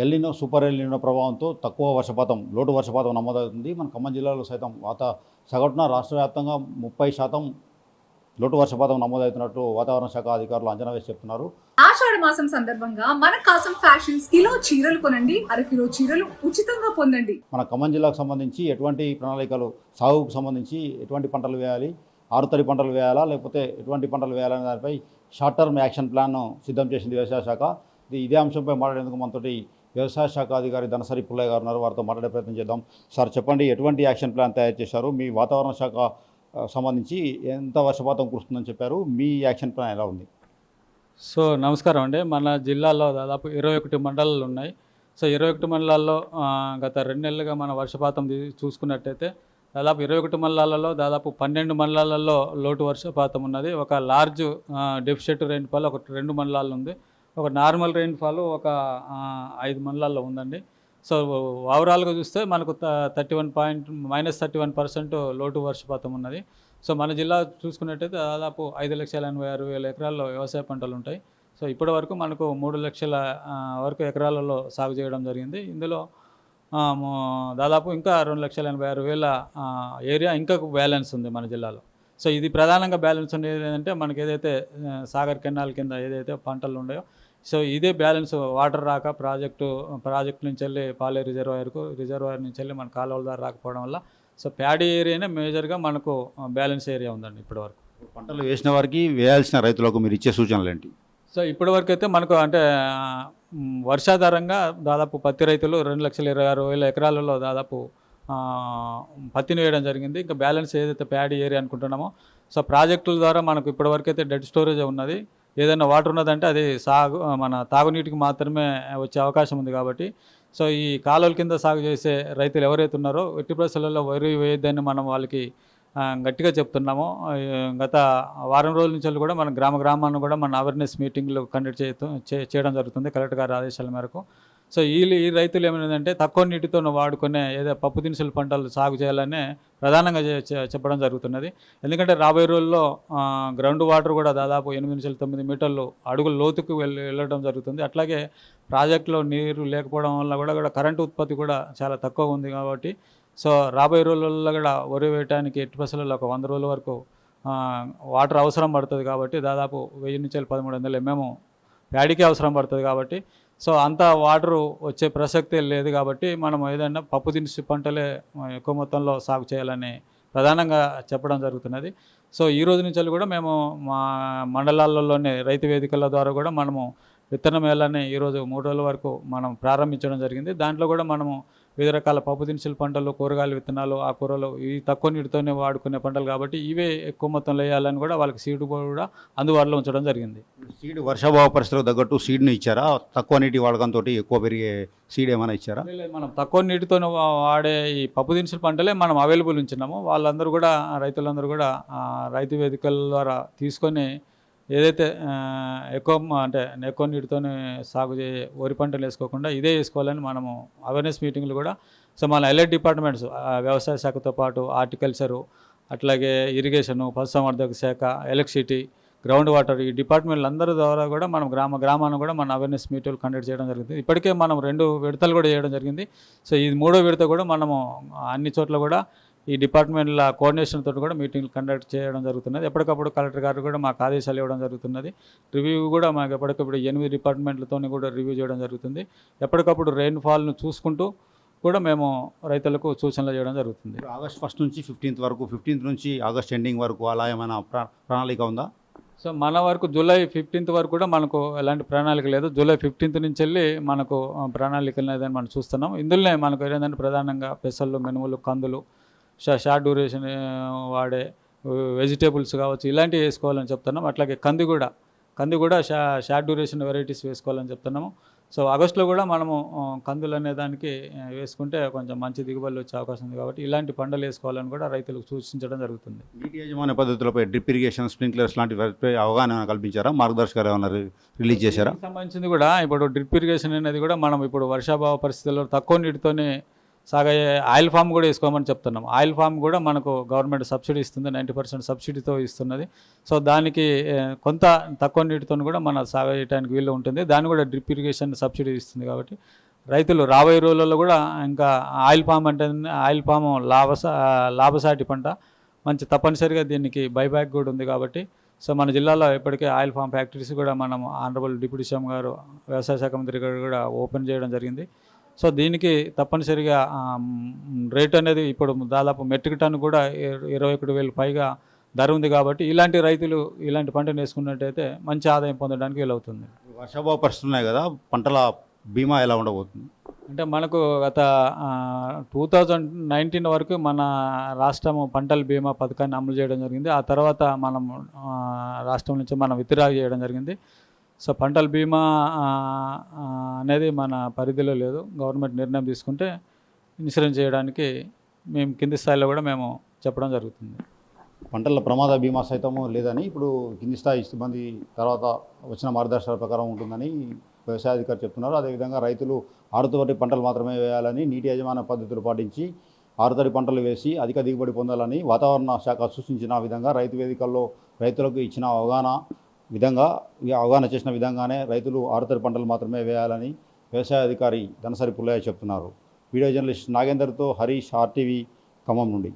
El Niño, super El Niño ప్రభావంతో తక్కువ వర్షపాతం, లోటు వర్షపాతం నమోదవుతుంది. మన ఖమ్మం జిల్లాలో సైతం సగటున రాష్ట్ర వ్యాప్తంగా 30% లోటు వర్షపాతం నమోదవుతున్నట్టు వాతావరణ శాఖ అధికారులు అంచనా వేసి చెప్తున్నారు. ఆషాఢ మాసం సందర్భంగా మన కాసం ఫ్యాషన్స్ కిలో చీరలు కొనండి, అరకిలో చీరలు ఉచితంగా పొందండి. మన ఖమ్మం జిల్లాకు సంబంధించి ఎటువంటి ప్రణాళికలు, సాగుకు సంబంధించి ఎటువంటి పంటలు వేయాలి, ఆరుతడి పంటలు వేయాలా లేకపోతే ఎటువంటి పంటలు వేయాలనే దానిపై షార్ట్ టర్మ్ యాక్షన్ ప్లాన్ను సిద్ధం చేసింది వ్యవసాయ శాఖ. ఇదే అంశంపై మాట్లాడేందుకు మనతోటి వ్యవసాయ శాఖ అధికారి ధనసరి పుల్లయ్య గారు ఉన్నారు. వారితో మాట్లాడే ప్రయత్నం చేద్దాం. సార్ చెప్పండి, ఎటువంటి యాక్షన్ ప్లాన్ తయారు చేశారు? మీ వాతావరణ శాఖ సంబంధించి ఎంత వర్షపాతం కురుస్తుందని చెప్పారు? మీ యాక్షన్ ప్లాన్ ఎలా ఉంది? సో నమస్కారం అండి. మన జిల్లాలో దాదాపు 21 మండలాలు ఉన్నాయి. సో 21 మండలాల్లో గత 2 నెలలుగా మన వర్షపాతం చూసుకున్నట్టయితే దాదాపు 21 మండలాలలో దాదాపు 12 మండలాలలో లోటు వర్షపాతం ఉన్నది. ఒక లార్జ్ డెఫిసిట్ రెయిన్ఫాల్ ఒక 2 మండలాల్లో ఉంది. ఒక నార్మల్ రెయిన్ఫాల్ ఒక 5 మండలాల్లో ఉందండి. సో ఓవరాల్గా చూస్తే మనకు -31% లోటు వర్షపాతం ఉన్నది. సో మన జిల్లా చూసుకున్నట్టయితే దాదాపు 5,86,000 ఎకరాల్లో వ్యవసాయ పంటలు ఉంటాయి. సో ఇప్పటి వరకు మనకు 3 లక్షల వరకు ఎకరాలలో సాగు చేయడం జరిగింది. ఇందులో దాదాపు ఇంకా 2,86,000 ఏరియా ఇంకా బ్యాలెన్స్ ఉంది మన జిల్లాలో. సో ఇది ప్రధానంగా బ్యాలెన్స్ ఉండేది ఏంటంటే మనకి ఏదైతే సాగర్ కెనాల్ కింద ఏదైతే పంటలు ఉన్నాయో, సో ఇదే బ్యాలెన్స్ వాటర్ రాక ప్రాజెక్టు నుంచి వెళ్ళి పాలే రిజర్వాయర్ నుంచి వెళ్ళి మన కాలువల ద్వారా రాకపోవడం వల్ల సో ప్యాడీ ఏరియానే మేజర్గా మనకు బ్యాలెన్స్ ఏరియా ఉందండి ఇప్పటివరకు. పంటలు వేసిన వారికి వేయాల్సిన రైతులకు మీరు ఇచ్చే సూచనలు ఏంటి? సో ఇప్పటివరకు అయితే మనకు అంటే వర్షాధారంగా దాదాపు పత్తి రైతులు 2,26,000 ఎకరాలలో దాదాపు పత్తిని వేయడం జరిగింది. ఇంకా బ్యాలెన్స్ ఏదైతే ప్యాడీ ఏరియా అనుకుంటున్నామో, సో ప్రాజెక్టుల ద్వారా మనకు ఇప్పటివరకు అయితే డెడ్ స్టోరేజ్ ఉన్నది. ఏదైనా వాటర్ ఉన్నదంటే అది మన తాగునీటికి మాత్రమే వచ్చే అవకాశం ఉంది. కాబట్టి సో ఈ కాలువల కింద సాగు చేసే రైతులు ఎవరైతే ఉన్నారో ఎట్టి పరిస్థితులలో వరి వేయద్దని మనం వాళ్ళకి గట్టిగా చెప్తున్నాము. గత వారం రోజుల నుంచి కూడా మన గ్రామాన్ని కూడా మన అవేర్నెస్ మీటింగ్లు కండక్ట్ చేయడం జరుగుతుంది కలెక్టర్ గారి ఆదేశాల మేరకు. సో ఈ రైతులు ఏమైందంటే తక్కువ నీటితో వాడుకునే ఏదో పప్పు దినుసుల పంటలు సాగు చేయాలనే ప్రధానంగా చెప్పడం జరుగుతున్నది. ఎందుకంటే రాబోయే రోజుల్లో గ్రౌండ్ వాటర్ కూడా దాదాపు 8-9 మీటర్లు అడుగుల లోతుకు వెళ్ళడం జరుగుతుంది. అట్లాగే ప్రాజెక్టులో నీరు లేకపోవడం వల్ల కూడా కరెంటు ఉత్పత్తి కూడా చాలా తక్కువ ఉంది. కాబట్టి సో రాబోయే రోజుల్లో కూడా వరి వేయడానికి ఎట్టి పరిస్థితుల్లో ఒక 100 రోజుల వరకు వాటర్ అవసరం పడుతుంది. కాబట్టి దాదాపు 1000-1300 mm ప్యాడీకి అవసరం పడుతుంది. కాబట్టి సో అంత వాటరు వచ్చే ప్రసక్తే లేదు. కాబట్టి మనం ఏదైనా పప్పు దినుసు పంటలే ఎక్కువ మొత్తంలో సాగు చేయాలని ప్రధానంగా చెప్పడం జరుగుతున్నది. సో ఈ రోజు నుంచి కూడా మేము మా మండలాలలోని రైతు వేదికల ద్వారా కూడా మనము విత్తన మేళాన్ని ఈరోజు 3 రోజుల వరకు మనం ప్రారంభించడం జరిగింది. దాంట్లో కూడా మనము వివిధ రకాల పప్పు దినుసుల పంటలు, కూరగాయల విత్తనాలు, ఆకుకూరలు ఇవి తక్కువ నీటితోనే వాడుకునే పంటలు కాబట్టి ఇవే ఎక్కువ మొత్తంలో వేయాలని కూడా వాళ్ళకి సీడ్ కూడా అందుబాటులో ఉంచడం జరిగింది. సీడ్ వర్షాభావ పరిస్థితులకు తగ్గట్టు సీడ్ని ఇచ్చారా? తక్కువ నీటి వాడకంతో ఎక్కువ పెరిగే సీడ్ ఏమైనా ఇచ్చారా? మనం తక్కువ నీటితో వాడే ఈ పప్పు దినుసుల పంటలే మనం అవైలబుల్ ఉంచున్నాము. వాళ్ళందరూ కూడా రైతులందరూ కూడా రైతు వేదికల ద్వారా తీసుకొని ఏదైతే ఎక్కువ నీటితోనే సాగు వరి పంటలు వేసుకోకుండా ఇదే వేసుకోవాలని మనము అవేర్నెస్ మీటింగ్లు కూడా సో మన ఎల్ఐ డిపార్ట్మెంట్స్ వ్యవసాయ శాఖతో పాటు హార్టికల్చరు, అట్లాగే ఇరిగేషను, పశుసంవర్ధక శాఖ, ఎలక్ట్రిసిటీ, గ్రౌండ్ వాటర్ ఈ డిపార్ట్మెంట్లు అందరి ద్వారా కూడా మనం గ్రామాన్ని కూడా మన అవేర్నెస్ మీటింగ్లు కండక్ట్ చేయడం జరుగుతుంది. ఇప్పటికే మనం 2 విడతలు కూడా చేయడం జరిగింది. సో ఇది 3వ విడత కూడా మనము అన్ని చోట్ల కూడా ఈ డిపార్ట్మెంట్ల కోఆర్డినేషన్ తోటి కూడా మీటింగ్లు కండక్ట్ చేయడం జరుగుతున్నది. ఎప్పటికప్పుడు కలెక్టర్ గారు కూడా మాకు ఆదేశాలు ఇవ్వడం జరుగుతున్నది. రివ్యూ కూడా మాకు ఎప్పటికప్పుడు 8 డిపార్ట్మెంట్లతో కూడా రివ్యూ చేయడం జరుగుతుంది. ఎప్పటికప్పుడు రెయిన్ఫాల్ను చూసుకుంటూ కూడా మేము రైతులకు సూచనలు చేయడం జరుగుతుంది. ఆగస్ట్ 1 నుంచి 15th వరకు, 15th నుంచి ఆగస్ట్ ఎండింగ్ వరకు అలా ఏమైనా ప్రణాళిక ఉందా? సో మన వరకు జూలై 15th వరకు కూడా మనకు ఎలాంటి ప్రణాళిక లేదు. జూలై 15th నుంచి వెళ్ళి మనకు ప్రణాళిక లేదని మనం చూస్తున్నాం. ఇందులోనే మనకు ఏంటంటే ప్రధానంగా పెసళ్ళు, మినుములు, కందులు, షార్ట్ డ్యూరేషన్ వాడే వెజిటేబుల్స్ కావచ్చు ఇలాంటివి వేసుకోవాలని చెప్తున్నాం. అట్లాగే కంది కూడా షార్ట్ డ్యూరేషన్ వెరైటీస్ వేసుకోవాలని చెప్తున్నాము. సో ఆగస్టులో కూడా మనము కందులు అనే దానికి వేసుకుంటే కొంచెం మంచి దిగుబడులు వచ్చే అవకాశం ఉంది. కాబట్టి ఇలాంటి పంటలు వేసుకోవాలని కూడా రైతులకు సూచించడం జరుగుతుంది. నీటి యాజమాన్య పద్ధతులపై డ్రిప్ ఇరిగేషన్, స్ప్రింక్లర్స్ లాంటి వాటిపై అవగాహన కల్పించారా? మార్గదర్శకాలు ఏమైనా రిలీజ్ చేశారా? సంబంధించింది కూడా ఇప్పుడు డ్రిప్ ఇరిగేషన్ అనేది కూడా మనం ఇప్పుడు వర్షాభావ పరిస్థితుల్లో తక్కువ నీటితోనే సాగే ఆయిల్ ఫామ్ కూడా వేసుకోమని చెప్తున్నాం. ఆయిల్ ఫామ్ కూడా మనకు గవర్నమెంట్ సబ్సిడీ ఇస్తుంది, 90% సబ్సిడీతో ఇస్తున్నది. సో దానికి కొంత తక్కువ నీటితో కూడా మన సాగు చేయడానికి వీలు ఉంటుంది. దాన్ని కూడా డ్రిప్ ఇరిగేషన్ సబ్సిడీ ఇస్తుంది. కాబట్టి రైతులు రాబోయే రోజులలో కూడా ఇంకా ఆయిల్ పామ్ అంటే ఆయిల్ పాము లాభసాటి పంట, మంచి తప్పనిసరిగా దీనికి బైబ్యాక్ కూడా ఉంది కాబట్టి సో మన జిల్లాలో ఇప్పటికే ఆయిల్ ఫామ్ ఫ్యాక్టరీస్ కూడా మనం ఆనరబుల్ డిప్యూటీ సీఎం గారు, వ్యవసాయ శాఖ మంత్రి గారు కూడా ఓపెన్ చేయడం జరిగింది. సో దీనికి తప్పనిసరిగా రేట్ అనేది ఇప్పుడు దాదాపు మెట్రిక్ టన్ కూడా 21,000 పైగా ధర ఉంది కాబట్టి ఇలాంటి రైతులు ఇలాంటి పంటను వేసుకున్నట్టయితే మంచి ఆదాయం పొందడానికి వీలవుతుంది. వర్షాభావ పరిస్థితులు ఉన్నాయి కదా, పంటల బీమా ఎలా ఉండబోతుంది? అంటే మనకు గత 2019 వరకు మన రాష్ట్రం పంటల బీమా పథకాన్ని అమలు చేయడం జరిగింది. ఆ తర్వాత మనం రాష్ట్రం నుంచి మనం విత్డ్రా చేయడం జరిగింది. సో పంటల బీమా అనేది మన పరిధిలో లేదు. గవర్నమెంట్ నిర్ణయం తీసుకుంటే ఇన్సూరెన్స్ చేయడానికి మేము కింది స్థాయిలో కూడా మేము చెప్పడం జరుగుతుంది. పంటల ప్రమాద బీమా సైతము లేదని ఇప్పుడు కింది స్థాయి సిబ్బంది తర్వాత వచ్చిన మార్గదర్శకాల ప్రకారం ఉంటుందని వ్యవసాయ అధికారి చెప్తున్నారు. అదేవిధంగా రైతులు ఆరుతడి పంటలు మాత్రమే వేయాలని, నీటి యాజమాన్య పద్ధతులు పాటించి ఆరుతడి పంటలు వేసి అధిక దిగుబడి పొందాలని వాతావరణ శాఖ సూచించిన విధంగా రైతు వేదికల్లో రైతులకు ఇచ్చిన అవగాహన చేసిన విధంగానే రైతులు ఆరుతడి పంటలు మాత్రమే వేయాలని వ్యవసాయ అధికారి ధనసరి పుల్లయ్య చెప్తున్నారు. వీడియో జర్నలిస్ట్ నాగేందర్తో హరీష్, RTV ఖమ్మం నుండి.